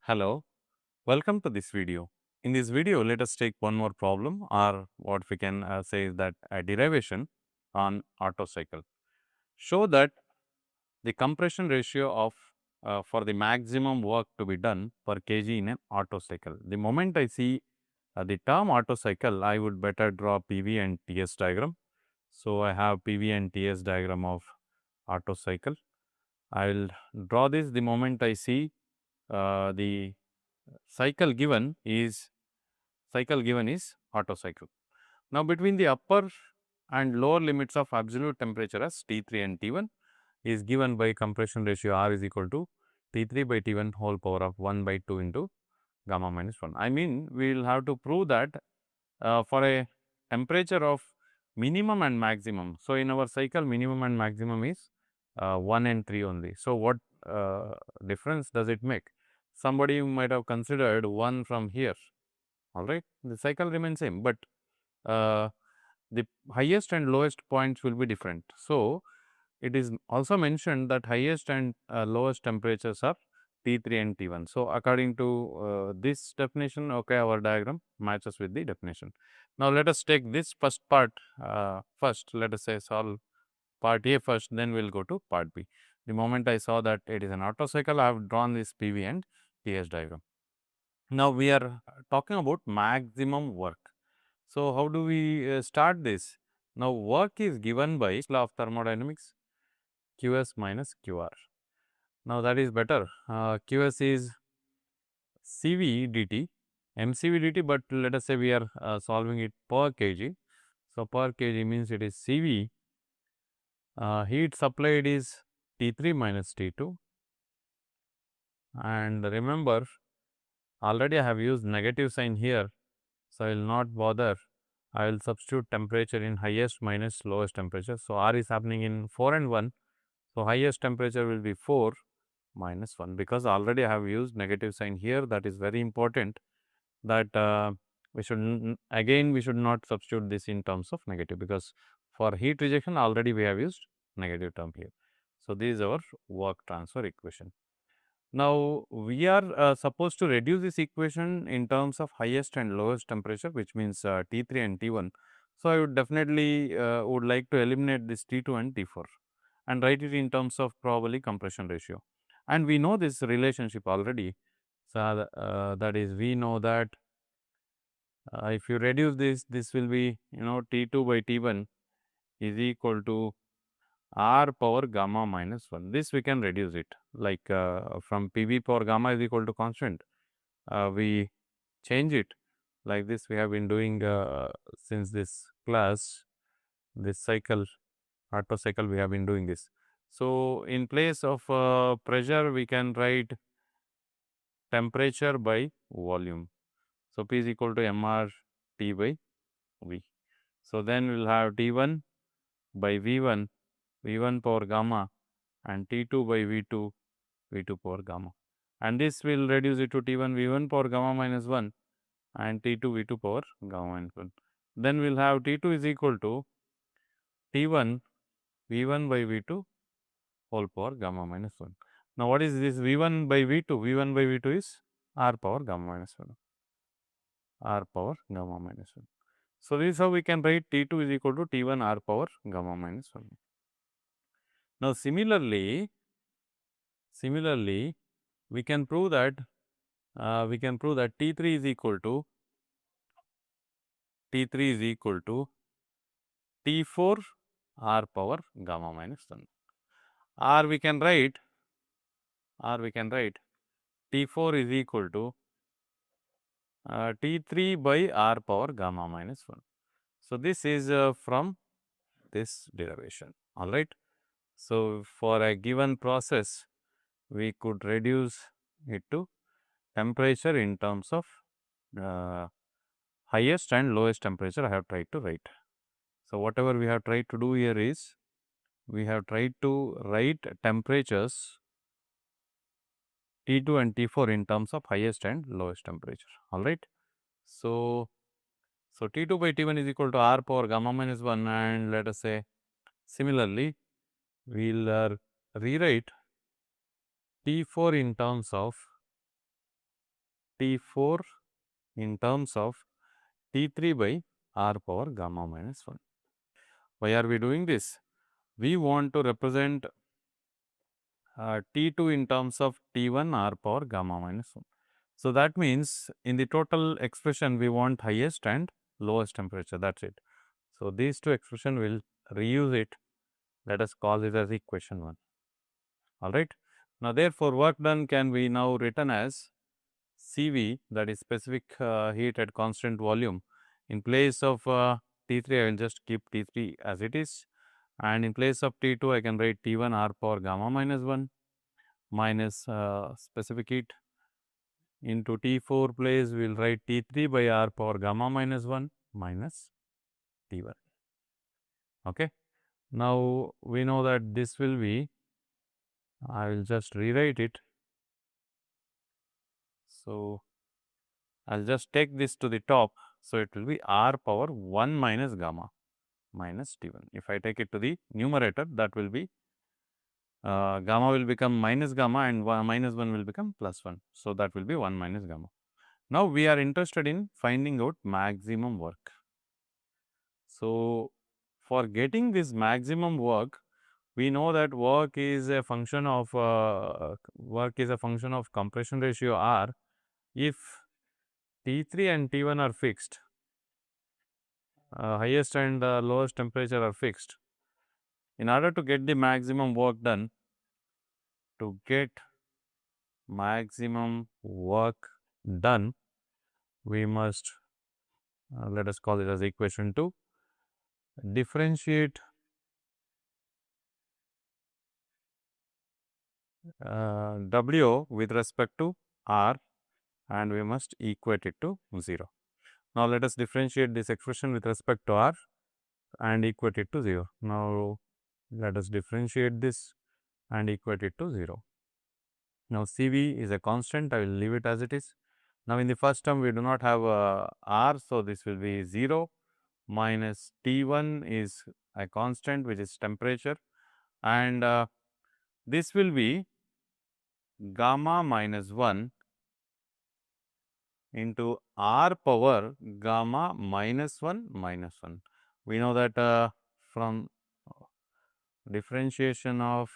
Hello, welcome to this video. In this video, let us take one more problem, or what we can say is that a derivation on Otto cycle. Show that the compression ratio of for the maximum work to be done per kg in an Otto cycle. The moment I see the term Otto cycle, I would better draw PV and TS diagram. So, I have PV and TS diagram of Otto cycle. I will draw this the moment I see the cycle given is Otto cycle. Now, between the upper and lower limits of absolute temperature as T3 and T1 is given by compression ratio R is equal to T3 by T1 whole power of 1 by 2 into gamma minus 1. I mean, we will have to prove that for a temperature of minimum and maximum. So, in our cycle minimum and maximum is 1 and 3 only. So, what difference does it make? Somebody might have considered 1 from here, alright. The cycle remains same, but the highest and lowest points will be different. So, it is also mentioned that highest and lowest temperatures are T3 and T1. So, according to this definition, okay, our diagram matches with the definition. Now, let us take this first part first. Let us say solve part A first, then we will go to part B. The moment I saw that it is an Otto cycle, I have drawn this PV and TS diagram. Now, we are talking about maximum work. So, how do we start this? Now, work is given by law of thermodynamics Qs minus Qr. Now, that is better. Qs is Cv dt, mCv dt, but let us say we are solving it per kg. So, per kg means it is Cv. Heat supplied is T3 minus T2, and remember already I have used negative sign here. So, I will not bother. I will substitute temperature in highest minus lowest temperature. So, R is happening in 4 and 1. So, highest temperature will be 4 minus 1, because already I have used negative sign here. That is very important that we should again we should not substitute this in terms of negative, because for heat rejection already we have used negative term here. So, this is our work transfer equation. Now, we are supposed to reduce this equation in terms of highest and lowest temperature, which means T3 and T1. So, I would definitely would like to eliminate this T2 and T4 and write it in terms of probably compression ratio. And we know this relationship already. So, that is, we know that if you reduce this will be, T2 by T1 is equal to R power gamma minus 1. This we can reduce it, like from PV power gamma is equal to constant. We change it like this. We have been doing since this class, this cycle, Otto cycle, we have been doing this. So, in place of pressure, we can write temperature by volume. So, P is equal to MR T by V. So, then we will have T1 by V1, V1 power gamma, and T2 by V2, V2 power gamma. And this will reduce it to T1 V1 power gamma minus 1 and T2 V2 power gamma minus 1. Then we will have T2 is equal to T1 V1 by V2 whole power gamma minus 1. Now, what is this V1 by V2? V1 by V2 is R power gamma minus 1. R power gamma minus 1. So, this is how we can write T2 is equal to T1 R power gamma minus 1. Now, similarly, we can prove that T3 is equal to T4 R power gamma minus 1. Or we can write T4 is equal to T3 by R power gamma minus 1. So, this is from this derivation, alright. So, for a given process, we could reduce it to temperature in terms of highest and lowest temperature I have tried to write. So, whatever we have tried to do here is, we have tried to write temperatures T2 and T4 in terms of highest and lowest temperature, alright. So, T2 by T1 is equal to R power gamma minus 1, and let us say similarly, we will rewrite T4 in terms of T4 in terms of T3 by r power gamma minus 1. Why are we doing this? We want to represent T2 in terms of T1 r power gamma minus 1. So, that means in the total expression we want highest and lowest temperature, that is it. So, these two expression will reuse it, let us call it as equation 1, alright. Now, therefore, work done can be now written as Cv, that is specific heat at constant volume. In place of T3 I will just keep T3 as it is, and in place of T2 I can write T1 r power gamma minus 1 minus specific heat. Into T4 place we will write T3 by r power gamma minus 1 minus T1. Okay. Now, we know that this will be, I will just rewrite it. So, I will just take this to the top. So, it will be r power 1 minus gamma minus T1. If I take it to the numerator, that will be gamma will become minus gamma and minus 1 will become plus 1. So, that will be 1 minus gamma. Now, we are interested in finding out maximum work. So, for getting this maximum work, we know that work is a function of compression ratio R. If T3 and T1 are fixed, highest and lowest temperature are fixed. In order to get the maximum work done, to get maximum work done, we must let us call it as equation 2, differentiate W with respect to R, and we must equate it to 0. Now, let us differentiate this expression with respect to R and equate it to 0. Now, let us differentiate this and equate it to 0. Now, Cv is a constant, I will leave it as it is. Now, in the first term we do not have R, so this will be 0 minus T1 is a constant which is temperature, and this will be gamma minus 1 into r power gamma minus 1 minus 1. We know that from differentiation of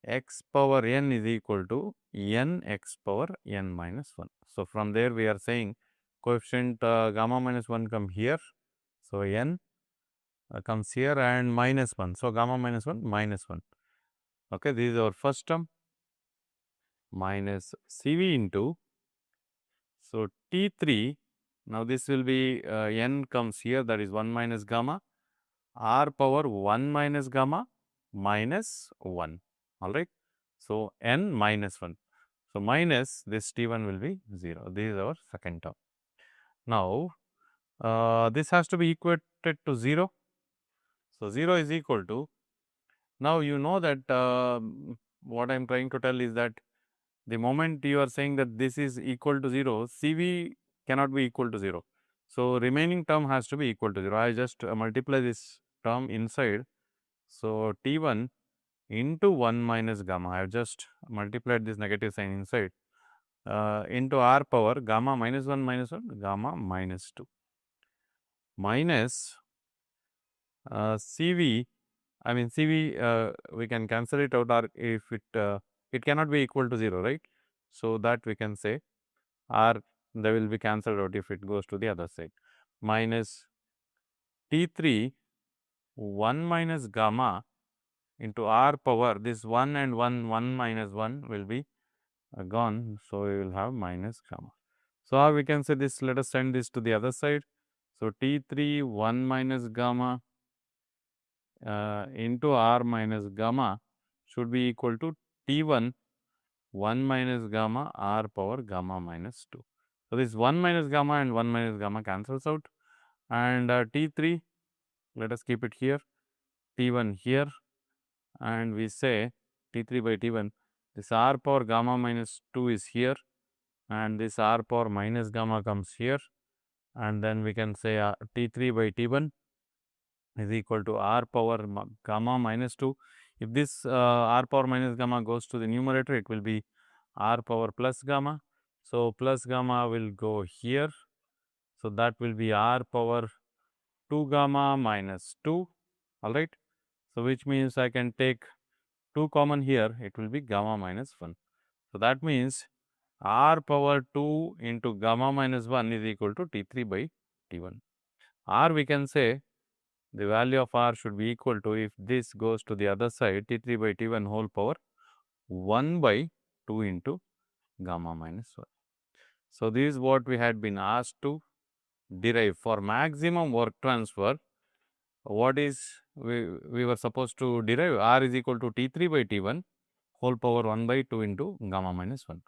x power n is equal to n x power n minus 1. So, from there we are saying coefficient gamma minus 1 come here. So, n comes here and minus 1. So, gamma minus 1 minus 1. Okay, this is our first term minus Cv into, so T3, now this will be n comes here, that is 1 minus gamma, r power 1 minus gamma minus 1, alright. So, n minus 1. So, minus this T1 will be 0, this is our second term. Now, this has to be equated to 0. So, 0 is equal to, now you know that what I am trying to tell is that the moment you are saying that this is equal to 0, Cv cannot be equal to 0. So, remaining term has to be equal to 0. I just multiply this term inside. So, T1 into 1 minus gamma, I have just multiplied this negative sign inside, into r power gamma minus 1 gamma minus 2 minus Cv, I mean Cv we can cancel it out, or if it cannot be equal to 0, right. So, that we can say r they will be cancelled out if it goes to the other side, minus T3 1 minus gamma into r power, this 1 and 1 minus 1 will be gone. So, we will have minus gamma. So, we can say this, let us send this to the other side. So, T3 1 minus gamma into r minus gamma should be equal to T1 1 minus gamma r power gamma minus 2. So, this 1 minus gamma and 1 minus gamma cancels out, and T3, let us keep it here, T1 here, and we say T3 by T1, this r power gamma minus 2 is here, and this r power minus gamma comes here, and then we can say T3 by T1 is equal to r power gamma minus 2. If this r power minus gamma goes to the numerator, it will be r power plus gamma. So, plus gamma will go here. So, that will be r power 2 gamma minus 2, alright. So, which means I can take 2 common here, it will be gamma minus 1. So, that means r power 2 into gamma minus 1 is equal to T3 by T1. R we can say the value of r should be equal to, if this goes to the other side, T3 by T1 whole power 1 by 2 into gamma minus 1. So, this is what we had been asked to derive for maximum work transfer. What is we were supposed to derive? R is equal to T3 by T1 whole power 1 by 2 into gamma minus 1.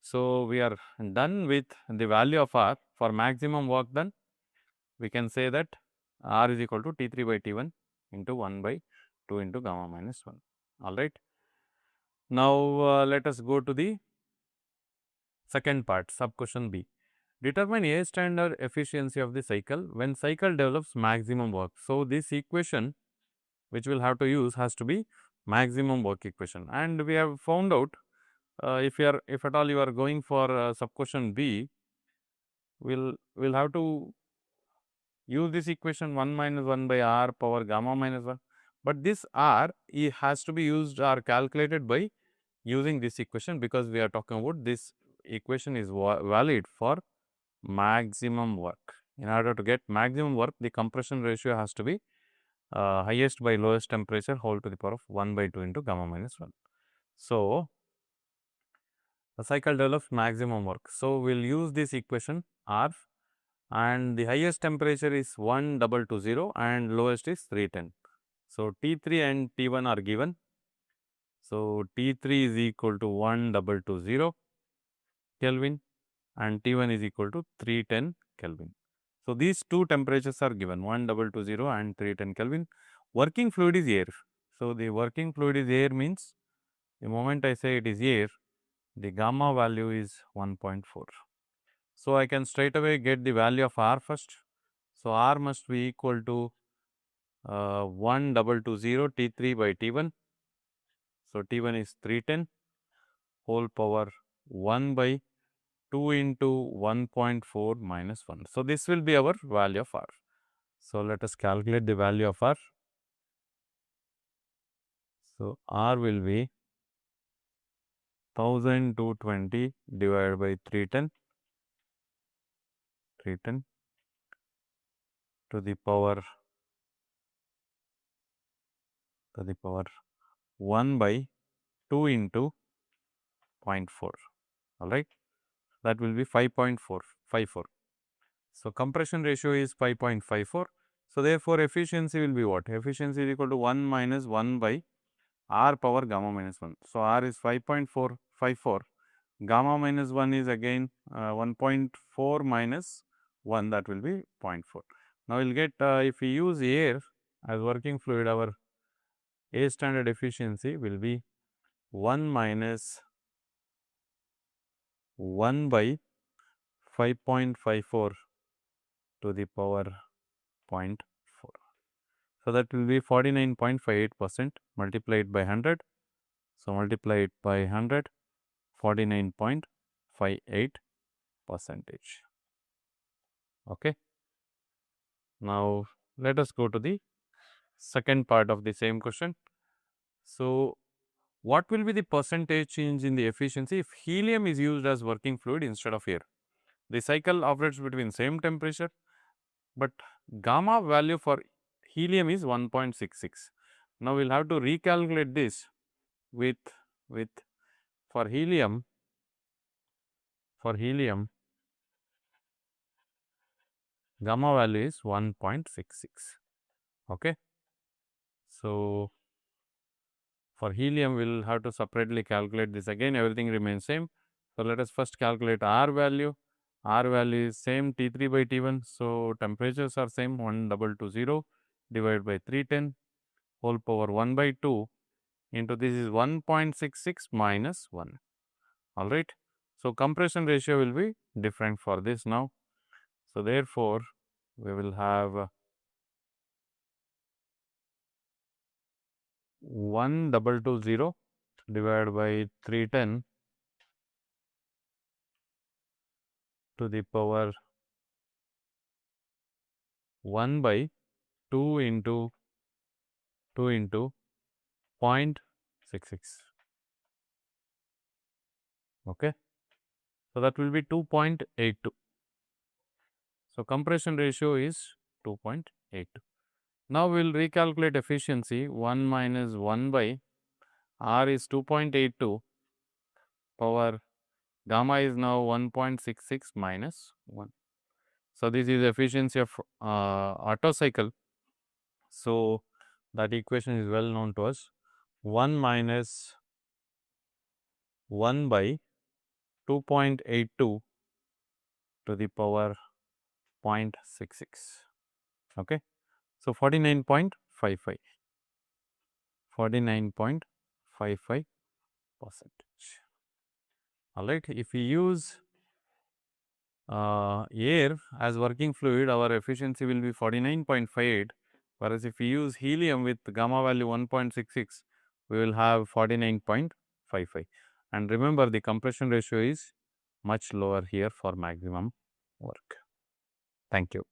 So, we are done with the value of R for maximum work done. We can say that R is equal to T3 by T1 into 1 by 2 into gamma minus 1. All right. Now, let us go to the second part, sub question B. Determine A standard efficiency of the cycle when cycle develops maximum work. So, this equation which we will have to use has to be maximum work equation, and we have found out if at all you are going for sub question B, we'll have to use this equation 1 minus 1 by r power gamma minus 1, but this r has to be used or calculated by using this equation, because we are talking about this equation is valid for maximum work. In order to get maximum work, the compression ratio has to be highest by lowest temperature whole to the power of 1 by 2 into gamma minus 1. So, the cycle develops maximum work. So, we will use this equation R, and the highest temperature is 1220 and lowest is 310. So, T3 and T1 are given. So, T3 is equal to 1220 Kelvin and T1 is equal to 310 Kelvin. So, these two temperatures are given 1220 and 310 Kelvin. Working fluid is air. So, the working fluid is air means the moment I say it is air, the gamma value is 1.4. So, I can straight away get the value of R first. So, R must be equal to 1220 T3 by T1. So, T1 is 310 whole power 1 by 2 into 1.4 minus 1. So, this will be our value of R. So, let us calculate the value of R. So, R will be 1220 divided by 310 to the power 1 by 2 into 0.4, all right. That will be 5.454. So, compression ratio is 5.54. So, therefore, efficiency will be what? Efficiency is equal to 1 minus 1 by R power gamma minus 1. So, R is 5.454. Gamma minus 1 is again 1.4 minus 1, that will be 0.4. Now, we will get if we use air as working fluid, our A standard efficiency will be 1 minus 1 by 5.54 to the power 0.4. So, that will be 49.58% multiplied by 100. So, multiply it by 100, 49.58 percentage. Okay. Now, let us go to the second part of the same question. So, what will be the percentage change in the efficiency if helium is used as working fluid instead of air? The cycle operates between same temperature, but gamma value for helium is 1.66. Now, we will have to recalculate this with for helium gamma value is 1.66. Okay. So, for helium we will have to separately calculate this again, everything remains same. So, let us first calculate R value. R value is same T3 by T1. So, temperatures are same 1220 divided by 310 whole power 1 by 2 into this is 1.66 minus 1, all right. So, compression ratio will be different for this now. So, therefore, we will have 1220 divided by 310 to the power 1 by 2 into 0.66. Okay. So, that will be 2.82. So, compression ratio is 2.82. Now, we will recalculate efficiency. 1 minus 1 by R is 2.82, power gamma is now 1.66 minus 1. So, this is efficiency of Otto cycle. So, that equation is well known to us. 1 minus 1 by 2.82 to the power 0.66. Okay. So, 49.55. 49.55%. Alright, if we use air as working fluid, our efficiency will be 49.58, whereas if we use helium with gamma value 1.66, we will have 49.55. And remember, the compression ratio is much lower here for maximum work. Thank you.